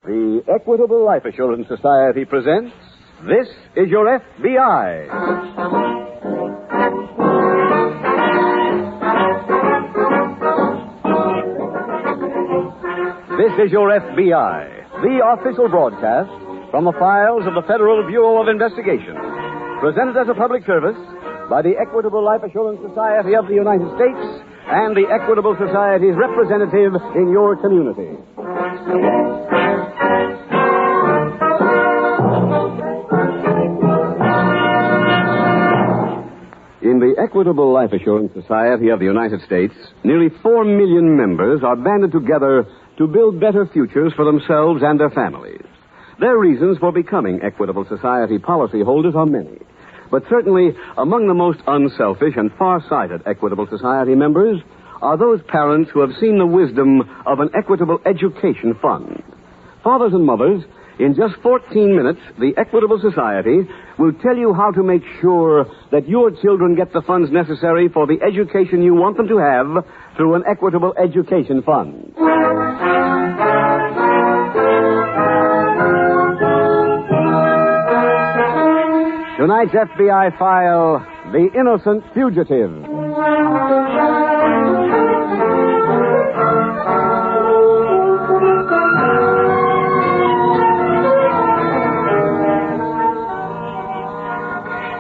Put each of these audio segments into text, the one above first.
The Equitable Life Assurance Society presents This Is Your FBI. This is Your FBI, the official broadcast from the files of the Federal Bureau of Investigation, presented as a public service by the Equitable Life Assurance Society of the United States and the Equitable Society's representative in your community. In the Equitable Life Assurance Society of the United States, nearly 4 million members are banded together to build better futures for themselves and their families. Their reasons for becoming Equitable Society policyholders are many. But certainly, among the most unselfish and far-sighted Equitable Society members are those parents who have seen the wisdom of an Equitable Education Fund. Fathers and mothers, in just 14 minutes, the Equitable Society will tell you how to make sure that your children get the funds necessary for the education you want them to have through an Equitable Education Fund. Tonight's FBI file, The Innocent Fugitive.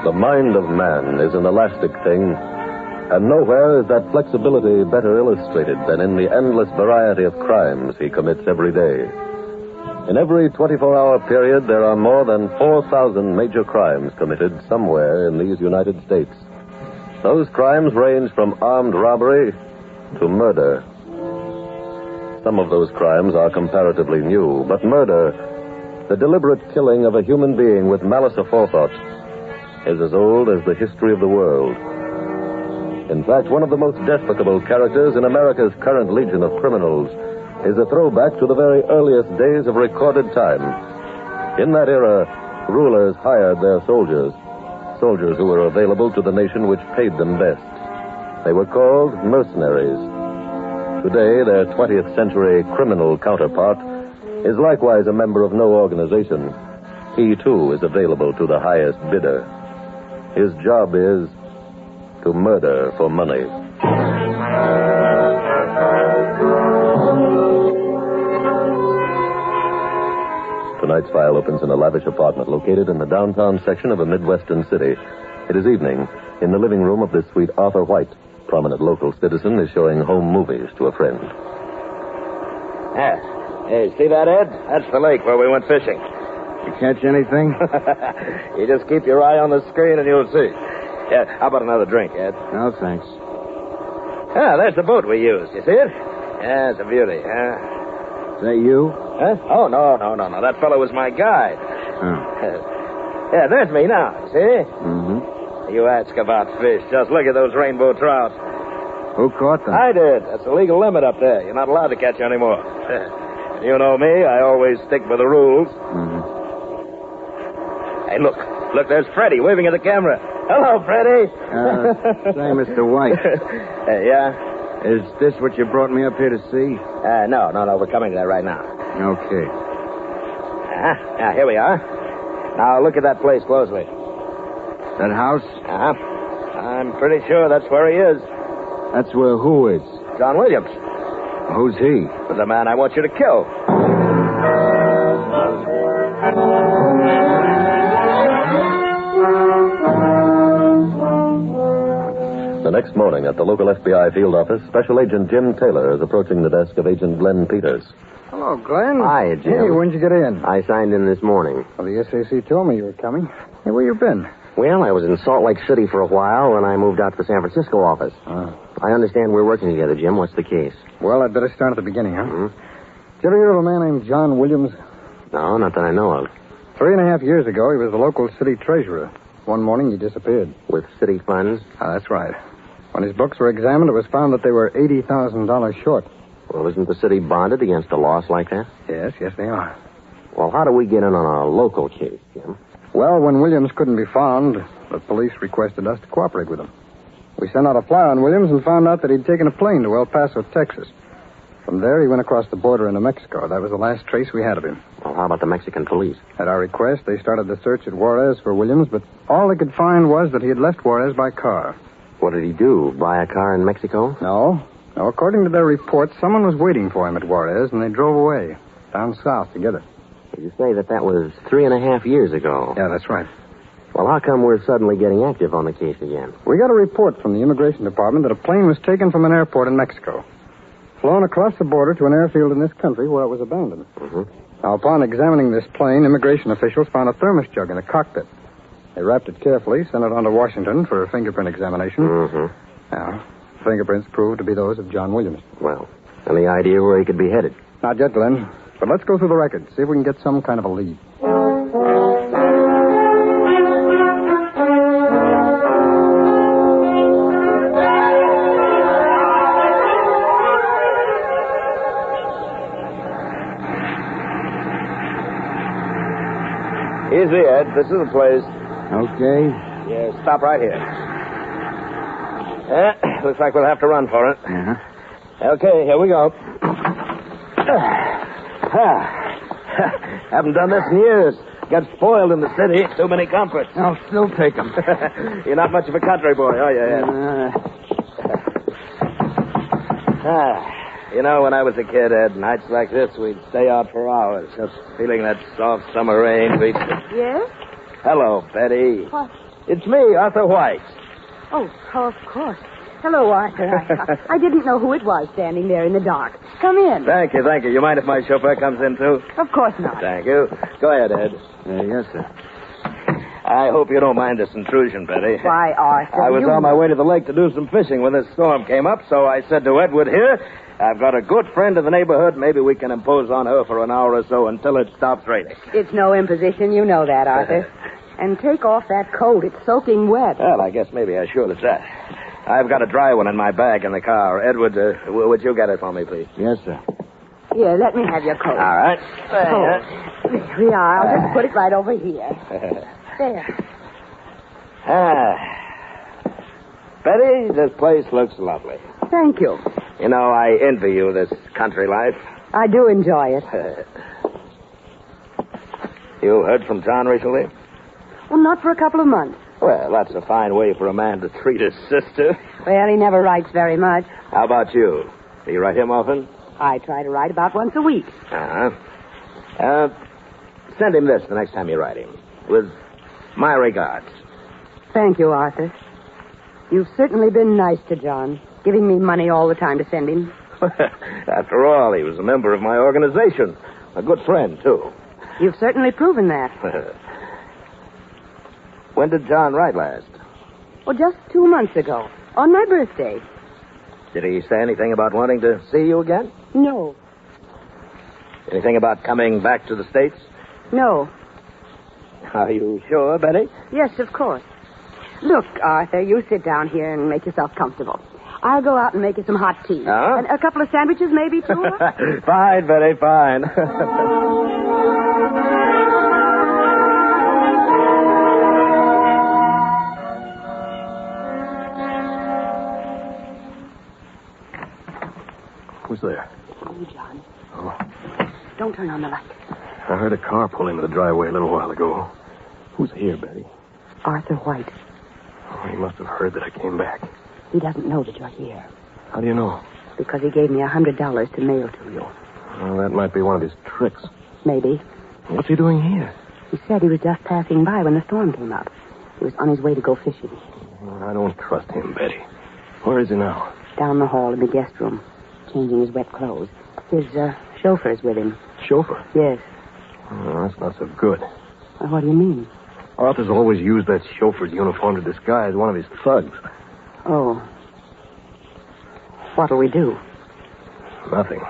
The mind of man is an elastic thing, and nowhere is that flexibility better illustrated than in the endless variety of crimes he commits every day. In every 24-hour period, there are more than 4,000 major crimes committed somewhere in these United States. Those crimes range from armed robbery to murder. Some of those crimes are comparatively new, but murder, the deliberate killing of a human being with malice aforethought, is as old as the history of the world. In fact, one of the most despicable characters in America's current legion of criminals is a throwback to the very earliest days of recorded time. In that era, rulers hired their soldiers who were available to the nation which paid them best. They were called mercenaries. Today, their 20th century criminal counterpart is likewise a member of no organization. He, too, is available to the highest bidder. His job is to murder for money. Tonight's file opens in a lavish apartment located in the downtown section of a Midwestern city. It is evening. In the living room of this sweet Arthur White, prominent local citizen, is showing home movies to a friend. Hey, see that, Ed? That's the lake where we went fishing. You catch anything? You just keep your eye on the screen and you'll see. Yeah, how about another drink, Ed? No, thanks. Ah, there's the boat we used. You see it? Yeah, it's a beauty, huh? Is that you? Huh? Oh, no. That fellow was my guide. Oh. Yeah, there's me now, see? Mm-hmm. You ask about fish. Just look at those rainbow trout. Who caught them? I did. That's the legal limit up there. You're not allowed to catch any more. You know me. I always stick with the rules. Mm-hmm. Hey, look, there's Freddie waving at the camera. Hello, Freddie. Say, Mr. White. Yeah? Is this what you brought me up here to see? No, we're coming to that right now. Okay. Yeah, here we are. Now, look at that place closely. That house? I'm pretty sure that's where he is. That's where who is? John Williams. Who's he? The man I want you to kill. The next morning at the local FBI field office, Special Agent Jim Taylor is approaching the desk of Agent Glenn Peters. Hello, Glenn. Hi, Jim. Hey, when'd you get in? I signed in this morning. Well, the SAC told me you were coming. Hey, where you been? Well, I was in Salt Lake City for a while, and I moved out to the San Francisco office. I understand we're working together, Jim. What's the case? Well, I'd better start at the beginning, huh? Mm-hmm. Did you ever hear of a man named John Williams? No, not that I know of. 3.5 years ago, he was the local city treasurer. One morning, he disappeared. With city funds? That's right. When his books were examined, it was found that they were $80,000 short. Well, isn't the city bonded against a loss like that? Yes, they are. Well, how do we get in on a local case, Jim? Well, when Williams couldn't be found, the police requested us to cooperate with them. We sent out a flyer on Williams and found out that he'd taken a plane to El Paso, Texas. From there, he went across the border into Mexico. That was the last trace we had of him. how about the Mexican police? At our request, they started the search at Juarez for Williams, but all they could find was that he had left Juarez by car. What did he do? Buy a car in Mexico? No. No, according to their report, someone was waiting for him at Juarez, and they drove away. Down south together. You say that was 3.5 years ago. Yeah, that's right. Well, how come we're suddenly getting active on the case again? We got a report from the Immigration Department that a plane was taken from an airport in Mexico, flown across the border to an airfield in this country where it was abandoned. Mm-hmm. Now, upon examining this plane, immigration officials found a thermos jug in the cockpit. They wrapped it carefully, sent it on to Washington for a fingerprint examination. Mm-hmm. Now, fingerprints proved to be those of John Williams. Well, any idea where he could be headed? Not yet, Glenn. But let's go through the record, see if we can get some kind of a lead. Easy, Ed. This is the place. Okay. Yeah, stop right here. Looks like we'll have to run for it. Uh-huh. Okay, here we go. Haven't done this in years. Got spoiled in the city. Too many comforts. I'll still take them. You're not much of a country boy, are you, Ed? You know, when I was a kid, Ed, nights like this, we'd stay out for hours, just feeling that soft summer rain. Yes? Hello, Betty. What? It's me, Arthur White. Oh, of course. Hello, Arthur. I didn't know who it was standing there in the dark. Come in. Thank you. You mind if my chauffeur comes in, too? Of course not. Thank you. Go ahead, Ed. Yes, sir. I hope you don't mind this intrusion, Betty. Why, Arthur? I was on my way to the lake to do some fishing when this storm came up, so I said to Edward here, I've got a good friend in the neighborhood. Maybe we can impose on her for an hour or so until it stops raining. It's no imposition. You know that, Arthur. And take off that coat. It's soaking wet. Well, I guess maybe I should. It's that. I've got a dry one in my bag in the car. Edward, would you get it for me, please? Yes, sir. Here, let me have your coat. All right. Oh, there we are. I'll just put it right over here. There. Betty, this place looks lovely. Thank you. You know, I envy you this country life. I do enjoy it. You heard from John recently? Well, not for a couple of months. Well, that's a fine way for a man to treat his sister. Well, he never writes very much. How about you? Do you write him often? I try to write about once a week. Uh-huh. Send him this the next time you write him. With my regards. Thank you, Arthur. You've certainly been nice to John, giving me money all the time to send him. After all, he was a member of my organization. A good friend, too. You've certainly proven that. When did John write last? Well, just 2 months ago, on my birthday. Did he say anything about wanting to see you again? No. Anything about coming back to the States? No. Are you sure, Betty? Yes, of course. Look, Arthur, you sit down here and make yourself comfortable. I'll go out and make you some hot tea. Huh? And a couple of sandwiches, maybe, too? Fine, Betty, fine. Who's there? Oh, John. Oh. Don't turn on the light. I heard a car pull into the driveway a little while ago. Who's here, Betty? Arthur White. Oh, he must have heard that I came back. He doesn't know that you're here. How do you know? Because he gave me $100 to mail to you. Well, that might be one of his tricks. Maybe. What's he doing here? He said he was just passing by when the storm came up. He was on his way to go fishing. I don't trust him, Betty. Where is he now? Down the hall in the guest room, changing his wet clothes. His chauffeur's with him. Chauffeur? Yes. Oh, that's not so good. Well, what do you mean? Arthur's always used that chauffeur's uniform to disguise one of his thugs. Oh. What'll we do? Nothing.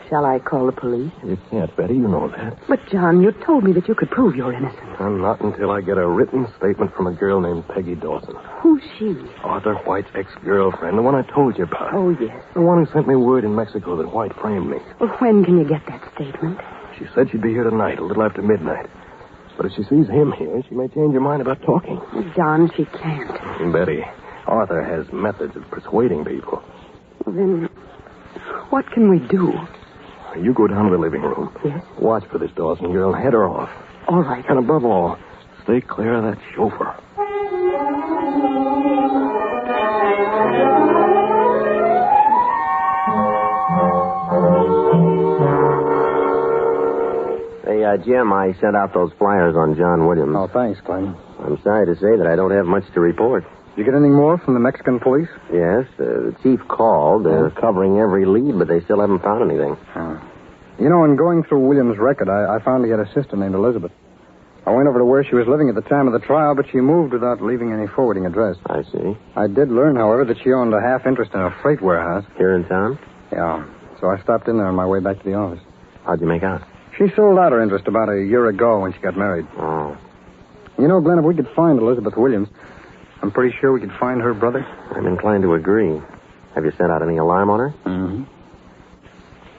Shall I call the police? You can't, Betty. You know that. But, John, you told me that you could prove you're innocent. And not until I get a written statement from a girl named Peggy Dawson. Who's she? Arthur White's ex-girlfriend, the one I told you about. Oh, yes. The one who sent me word in Mexico that White framed me. Well, when can you get that statement? She said she'd be here tonight, a little after midnight. But if she sees him here, she may change her mind about talking. John, she can't. Betty, Arthur has methods of persuading people. Well, then, what can we do? You go down to the living room. Yes? Watch for this Dawson girl. Head her off. All right. And above all, stay clear of that chauffeur. Hey, Jim, I sent out those flyers on John Williams. Oh, thanks, Clem. I'm sorry to say that I don't have much to report. You get any more from the Mexican police? Yes, the chief called. They're covering every lead, but they still haven't found anything. You know, in going through Williams' record, I found he had a sister named Elizabeth. I went over to where she was living at the time of the trial, but she moved without leaving any forwarding address. I see. I did learn, however, that she owned a half interest in a freight warehouse. Here in town? Yeah. So I stopped in there on my way back to the office. How'd you make out? She sold out her interest about a year ago when she got married. Oh. You know, Glenn, if we could find Elizabeth Williams, I'm pretty sure we could find her brother. I'm inclined to agree. Have you sent out any alarm on her? Mm-hmm.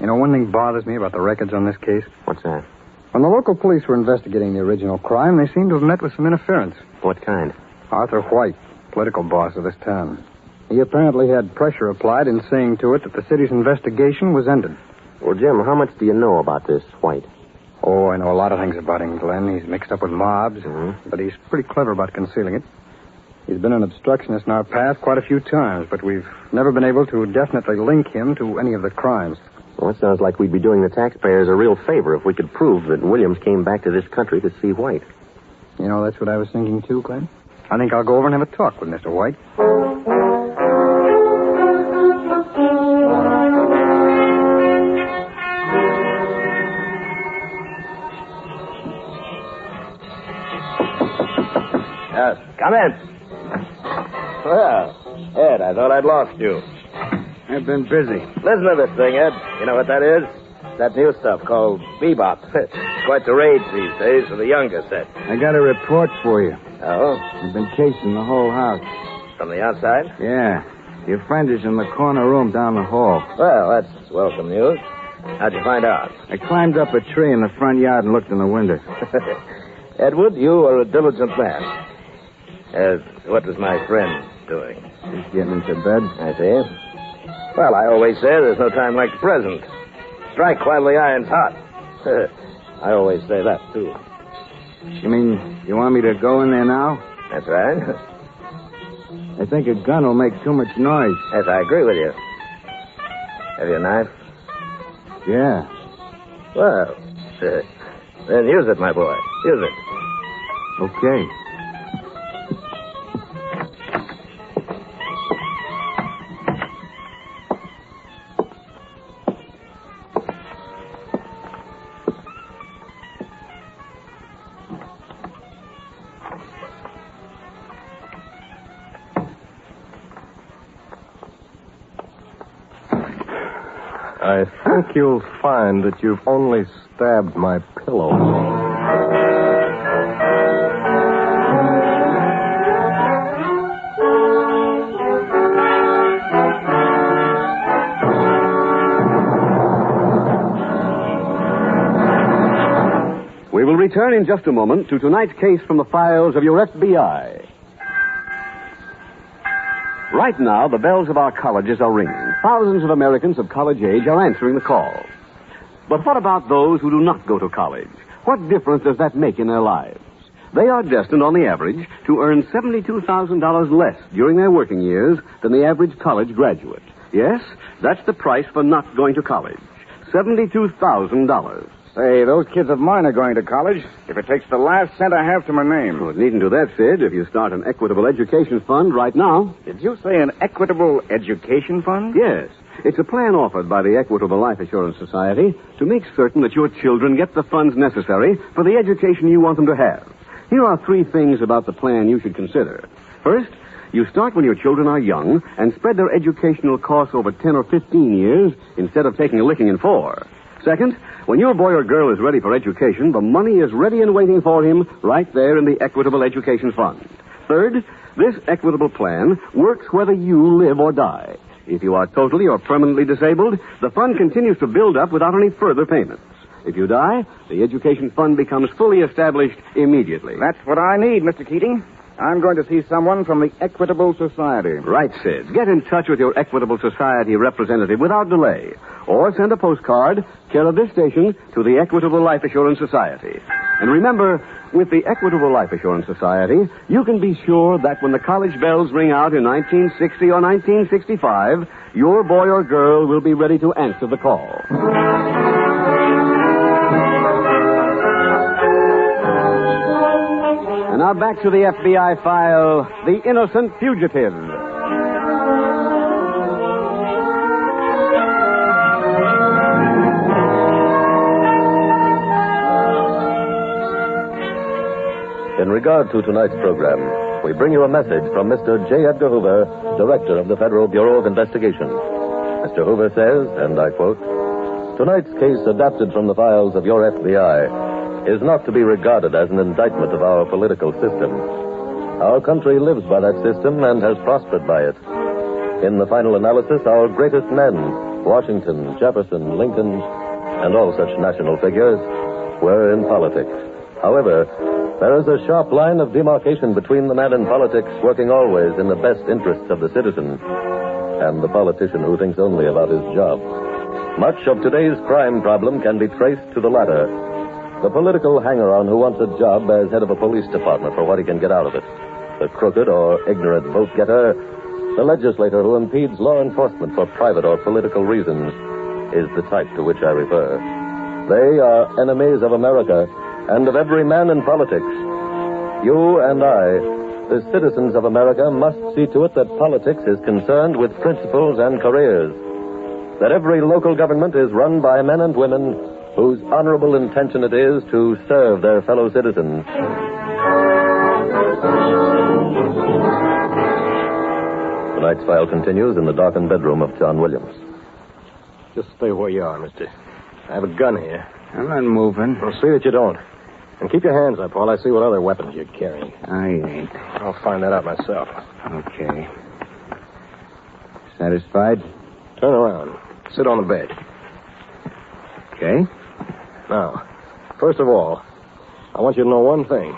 You know, one thing bothers me about the records on this case. What's that? When the local police were investigating the original crime, they seem to have met with some interference. What kind? Arthur White, political boss of this town. He apparently had pressure applied in saying to it that the city's investigation was ended. Well, Jim, how much do you know about this White? Oh, I know a lot of things about him, Glenn. He's mixed up with mobs, but he's pretty clever about concealing it. He's been an obstructionist in our path quite a few times, but we've never been able to definitely link him to any of the crimes. Well, it sounds like we'd be doing the taxpayers a real favor if we could prove that Williams came back to this country to see White. You know, that's what I was thinking, too, Glenn. I think I'll go over and have a talk with Mr. White. Yes, come in. Well, Ed, I thought I'd lost you. I've been busy. Listen to this thing, Ed. You know what that is? That new stuff called bebop. It's quite the rage these days for the younger set. I got a report for you. Oh? I've been casing the whole house. From the outside? Yeah. Your friend is in the corner room down the hall. Well, that's welcome news. How'd you find out? I climbed up a tree in the front yard and looked in the window. Edward, you are a diligent man. What was my friend doing? He's getting into bed. I see. Well, I always say there's no time like the present. Strike while the iron's hot. I always say that, too. You mean you want me to go in there now? That's right. I think a gun will make too much noise. Yes, I agree with you. Have you a knife? Yeah. Well, then use it, my boy. Use it. Okay. I think you'll find that you've only stabbed my pillow. We will return in just a moment to tonight's case from the files of your FBI. Right now, the bells of our colleges are ringing. Thousands of Americans of college age are answering the call. But what about those who do not go to college? What difference does that make in their lives? They are destined, on the average, to earn $72,000 less during their working years than the average college graduate. Yes, that's the price for not going to college. $72,000. Say, those kids of mine are going to college if it takes the last cent I have to my name. Well, it needn't do that, Sid, if you start an equitable education fund right now. Did you say an equitable education fund? Yes. It's a plan offered by the Equitable Life Assurance Society to make certain that your children get the funds necessary for the education you want them to have. Here are 3 things about the plan you should consider. First, you start when your children are young and spread their educational costs over 10 or 15 years instead of taking a licking in 4. Second, when your boy or girl is ready for education, the money is ready and waiting for him right there in the Equitable Education Fund. Third, this equitable plan works whether you live or die. If you are totally or permanently disabled, the fund continues to build up without any further payments. If you die, the education fund becomes fully established immediately. That's what I need, Mr. Keating. I'm going to see someone from the Equitable Society. Right, Sid. Get in touch with your Equitable Society representative without delay. Or send a postcard, care of this station, to the Equitable Life Assurance Society. And remember, with the Equitable Life Assurance Society, you can be sure that when the college bells ring out in 1960 or 1965, your boy or girl will be ready to answer the call. And now back to the FBI file, The Innocent Fugitive. In regard to tonight's program, we bring you a message from Mr. J. Edgar Hoover, Director of the Federal Bureau of Investigation. Mr. Hoover says, and I quote, "Tonight's case adapted from the files of your FBI is not to be regarded as an indictment of our political system. Our country lives by that system and has prospered by it. In the final analysis, our greatest men, Washington, Jefferson, Lincoln, and all such national figures, were in politics. However, there is a sharp line of demarcation between the man in politics working always in the best interests of the citizen and the politician who thinks only about his job. Much of today's crime problem can be traced to the latter. The political hanger-on who wants a job as head of a police department for what he can get out of it. The crooked or ignorant vote-getter, the legislator who impedes law enforcement for private or political reasons, is the type to which I refer. They are enemies of America and of every man in politics. You and I, the citizens of America, must see to it that politics is concerned with principles and careers. That every local government is run by men and women whose honorable intention it is to serve their fellow citizens. Tonight's file continues in the darkened bedroom of John Williams. Just stay where you are, mister. I have a gun here. I'm not moving. Well, see that you don't. And keep your hands up while I see what other weapons you're carrying. I ain't. I'll find that out myself. Okay. Satisfied? Turn around. Sit on the bed. Okay. Now, first of all, I want you to know one thing.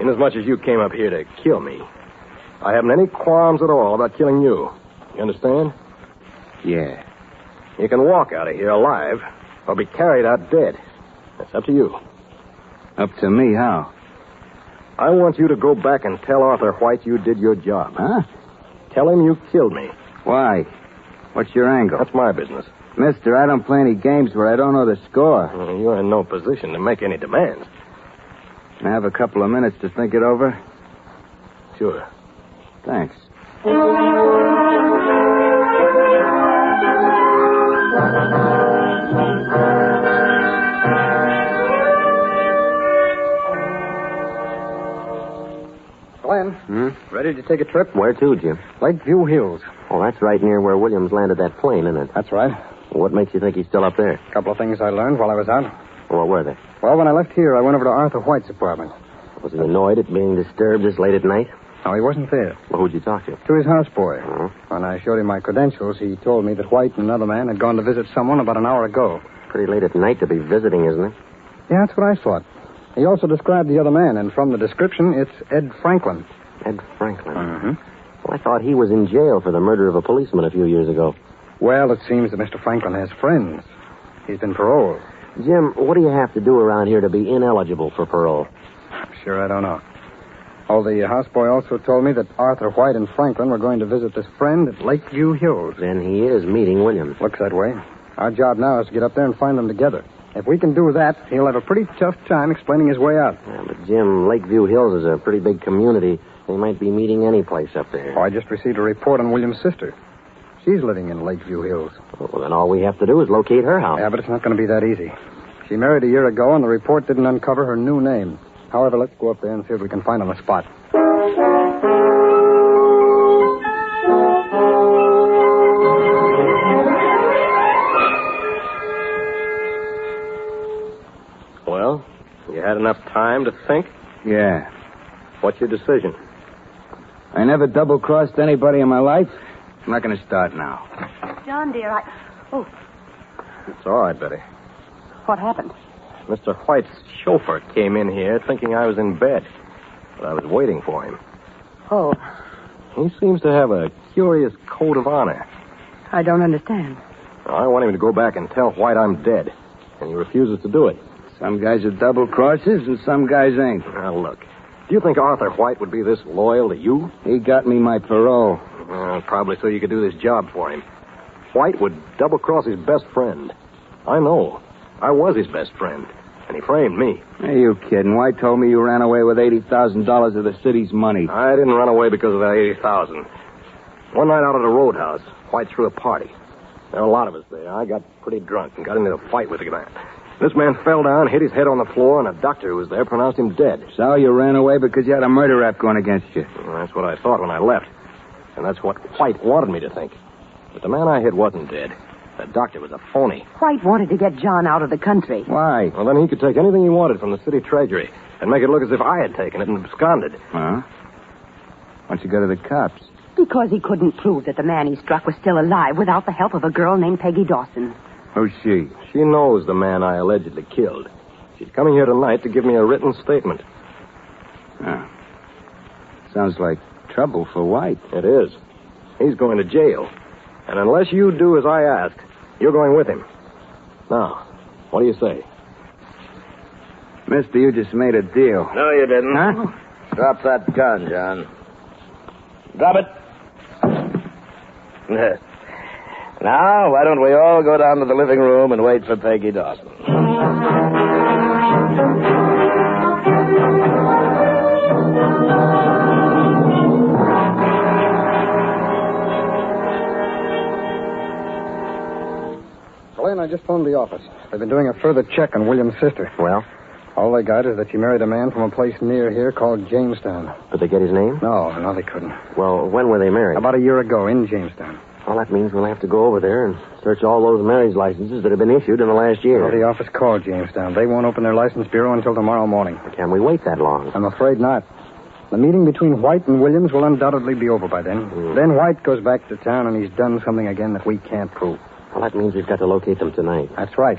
Inasmuch as you came up here to kill me, I haven't any qualms at all about killing you. You understand? Yeah. You can walk out of here alive or be carried out dead. That's up to you. Up to me, how? I want you to go back and tell Arthur White you did your job. Huh? Tell him you killed me. Why? What's your angle? That's my business. Mister, I don't play any games where I don't know the score. Well, you're in no position to make any demands. Can I have a couple of minutes to think it over? Sure. Thanks. Glenn, ready to take a trip? Where to, Jim? Lakeview Hills. Oh, that's right near where Williams landed that plane, isn't it? That's right. What makes you think he's still up there? A couple of things I learned while I was out. What were they? Well, when I left here, I went over to Arthur White's apartment. Was he annoyed at being disturbed this late at night? No, he wasn't there. Well, who'd you talk to? To his houseboy. When I showed him my credentials, he told me that White and another man had gone to visit someone about an hour ago. Pretty late at night to be visiting, isn't it? Yeah, that's what I thought. He also described the other man, and from the description, it's Ed Franklin. Ed Franklin? Mm-hmm. Well, I thought he was in jail for the murder of a policeman a few years ago. Well, it seems that Mr. Franklin has friends. He's been paroled. Jim, what do you have to do around here to be ineligible for parole? Sure, I don't know. Oh, the houseboy also told me that Arthur White and Franklin were going to visit this friend at Lakeview Hills. Then he is meeting Williams. Looks that way. Our job now is to get up there and find them together. If we can do that, he'll have a pretty tough time explaining his way out. Yeah, but, Jim, Lakeview Hills is a pretty big community. They might be meeting any place up there. Oh, I just received a report on William's sister. She's living in Lakeview Hills. Well, then all we have to do is locate her house. Yeah, but it's not going to be that easy. She married a year ago, and the report didn't uncover her new name. However, let's go up there and see what we can find on the spot. Well, you had enough time to think? Yeah. What's your decision? I never double-crossed anybody in my life. I'm not going to start now. John, dear, Oh, It's all right, Betty. what happened? Mr. White's chauffeur came in here thinking I was in bed. But I was waiting for him. Oh, He seems to have a curious code of honor. I don't understand. I want him to go back and tell White I'm dead, and he refuses to do it. Some guys are double crosses and some guys ain't. Now, look, do you think Arthur White would be this loyal to you? He got me my parole. Probably so you could do this job for him. White would double-cross his best friend. I know. I was his best friend, and he framed me. Are you kidding? White told me you ran away with $80,000 of the city's money. I didn't run away because of that $80,000. One night out at a roadhouse, White threw a party. There were a lot of us there. I got pretty drunk and got into a fight with the man. This man fell down, hit his head on the floor, and a doctor who was there pronounced him dead. So you ran away because you had a murder rap going against you. Well, that's what I thought when I left. And that's what White wanted me to think. But the man I hit wasn't dead. The doctor was a phony. White wanted to get John out of the country. Why? Well, then he could take anything he wanted from the city treasury and make it look as if I had taken it and absconded. Huh? Why'd you go to the cops? Because he couldn't prove that the man he struck was still alive without the help of a girl named Peggy Dawson. Who's she? She knows the man I allegedly killed. She's coming here tonight to give me a written statement. Oh. Sounds like trouble for White. It is. He's going to jail. And unless you do as I ask, you're going with him. Now, what do you say? Mister, you just made a deal. No, you didn't. Huh? Drop that gun, John. Drop it. Now, why don't we all go down to the living room and wait for Peggy Dawson? Elaine, I just phoned the office. They've been doing a further check on William's sister. Well, All they got is that she married a man from a place near here called Jamestown. did they get his name? No, they couldn't. Well, when were they married? About a year ago in Jamestown. Well, that means we'll have to go over there and search all those marriage licenses that have been issued in the last year. Well, the office called Jamestown. They won't open their license bureau until tomorrow morning. Can we wait that long? I'm afraid not. The meeting between White and Williams will undoubtedly be over by then. Then White goes back to town and he's done something again that we can't prove. Well, that means we've got to locate them tonight. That's right.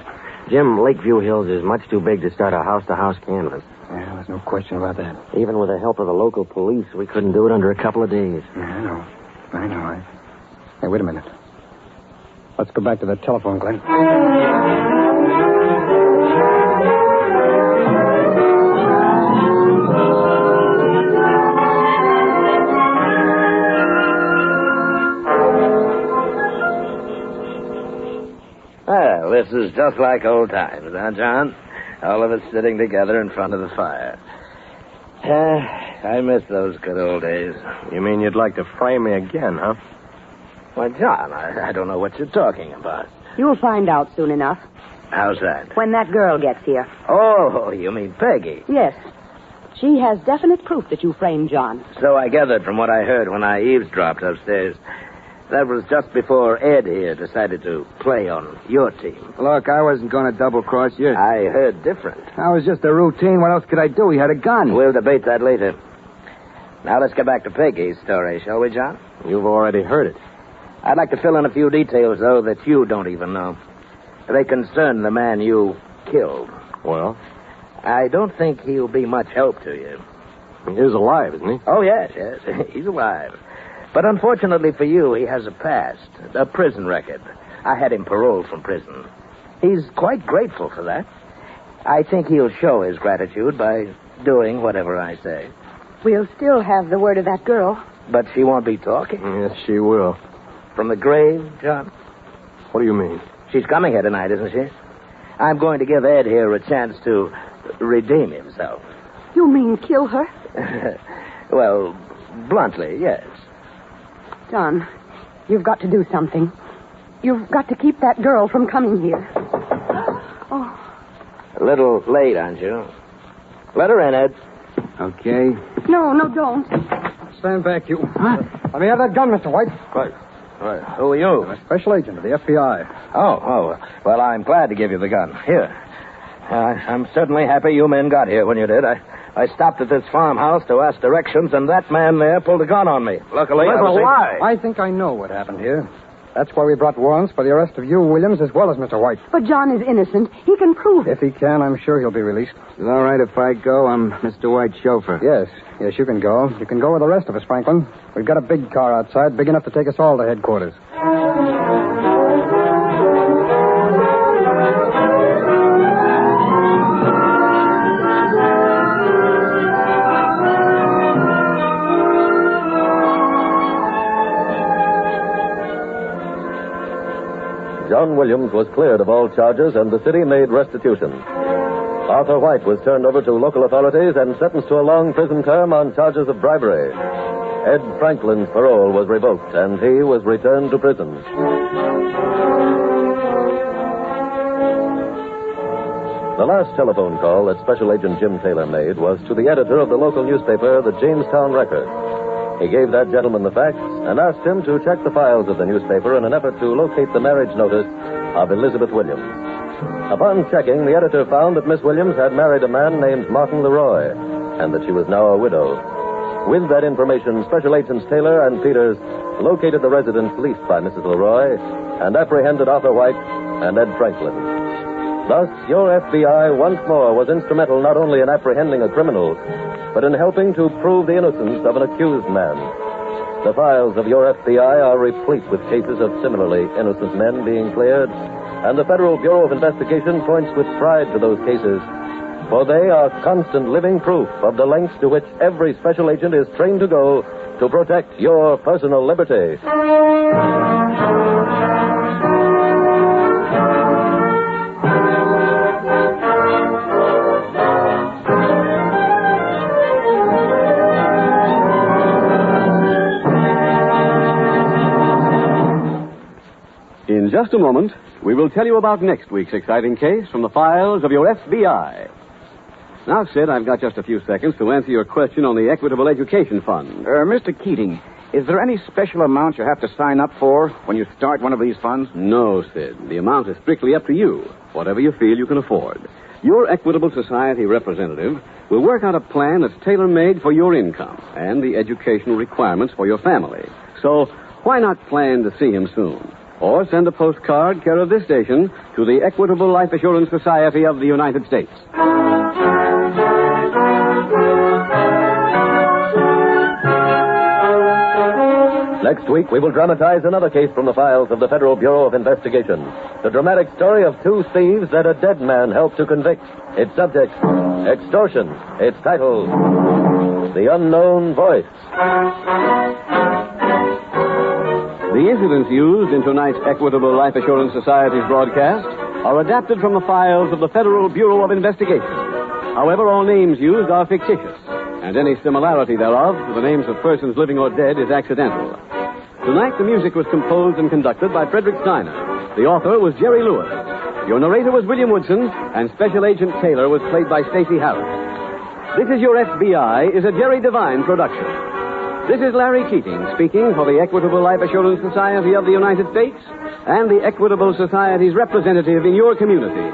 Jim, Lakeview Hills is much too big to start a house-to-house canvass. Yeah, there's no question about that. Even with the help of the local police, we couldn't do it under a couple of days. Yeah, I know. Hey, wait a minute. Let's go back to that telephone, Glenn. Well, this is just like old times, huh, John? All of us sitting together in front of the fire. I miss those good old days. You mean you'd like to frame me again, huh? Why, John, I don't know what you're talking about. You'll find out soon enough. How's that? When that girl gets here. Oh, you mean Peggy. Yes. She has definite proof that you framed John. So I gathered from what I heard when I eavesdropped upstairs. That was just before Ed here decided to play on your team. Look, I wasn't going to double-cross you. I heard different. That was just a routine. What else could I do? He had a gun. We'll debate that later. Now let's get back to Peggy's story, shall we, John? You've already heard it. I'd like to fill in a few details, though, that you don't even know. They concern the man you killed. Well? I don't think he'll be much help to you. He is alive, isn't he? Oh, yes. He's alive. But unfortunately for you, he has a past, a prison record. I had him paroled from prison. He's quite grateful for that. I think he'll show his gratitude by doing whatever I say. We'll still have the word of that girl. But she won't be talking. Yes, she will. From the grave, John? What do you mean? She's coming here tonight, isn't she? I'm going to give Ed here a chance to redeem himself. You mean kill her? Well, bluntly, yes. John, you've got to do something. You've got to keep that girl from coming here. Oh. A little late, aren't you? Let her in, Ed. Okay. No, don't. Stand back, you. Huh? Let me have that gun, Mr. White. Right. Who are you? I'm a special agent of the FBI. Oh. Well, I'm glad to give you the gun. Here. I'm certainly happy you men got here when you did. I stopped at this farmhouse to ask directions, and that man there pulled a gun on me. Luckily, That's a lie. I think I know what happened here. That's why we brought warrants for the arrest of you, Williams, as well as Mr. White. But John is innocent. He can prove it. If he can, I'm sure he'll be released. It's all right if I go. I'm Mr. White's chauffeur. Yes, you can go. You can go with the rest of us, Franklin. We've got a big car outside, big enough to take us all to headquarters. John Williams was cleared of all charges, and the city made restitution. Arthur White was turned over to local authorities and sentenced to a long prison term on charges of bribery. Ed Franklin's parole was revoked, and he was returned to prison. The last telephone call that Special Agent Jim Taylor made was to the editor of the local newspaper, the Jamestown Record. He gave that gentleman the facts and asked him to check the files of the newspaper in an effort to locate the marriage notice of Elizabeth Williams. Upon checking, the editor found that Miss Williams had married a man named Martin Leroy, and that she was now a widow. With that information, Special Agents Taylor and Peters located the residence leased by Mrs. Leroy and apprehended Arthur White and Ed Franklin. Thus, your FBI once more was instrumental not only in apprehending a criminal, but in helping to prove the innocence of an accused man. The files of your FBI are replete with cases of similarly innocent men being cleared, and the Federal Bureau of Investigation points with pride to those cases, for they are constant living proof of the lengths to which every special agent is trained to go to protect your personal liberty. In just a moment, we will tell you about next week's exciting case from the files of your FBI. Now, Sid, I've got just a few seconds to answer your question on the Equitable Education Fund. Mr. Keating, is there any special amount you have to sign up for when you start one of these funds? No, Sid. The amount is strictly up to you, whatever you feel you can afford. Your Equitable Society representative will work out a plan that's tailor-made for your income and the educational requirements for your family. So, why not plan to see him soon? Or send a postcard, care of this station, to the Equitable Life Assurance Society of the United States. Next week, we will dramatize another case from the files of the Federal Bureau of Investigation. The dramatic story of two thieves that a dead man helped to convict. Its subject, extortion. Its title, The Unknown Voice. The incidents used in tonight's Equitable Life Assurance Society's broadcast are adapted from the files of the Federal Bureau of Investigation. However, all names used are fictitious, and any similarity thereof to the names of persons living or dead is accidental. Tonight, the music was composed and conducted by Frederick Steiner. The author was Jerry Lewis. Your narrator was William Woodson, and Special Agent Taylor was played by Stacy Harris. This Is Your FBI is a Jerry Devine production. This is Larry Keating speaking for the Equitable Life Assurance Society of the United States and the Equitable Society's representative in your community,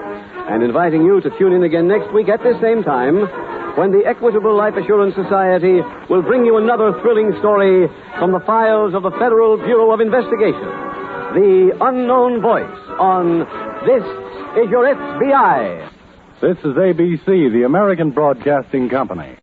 and inviting you to tune in again next week at this same time when the Equitable Life Assurance Society will bring you another thrilling story from the files of the Federal Bureau of Investigation. The Unknown Voice on This Is Your FBI. This is ABC, the American Broadcasting Company.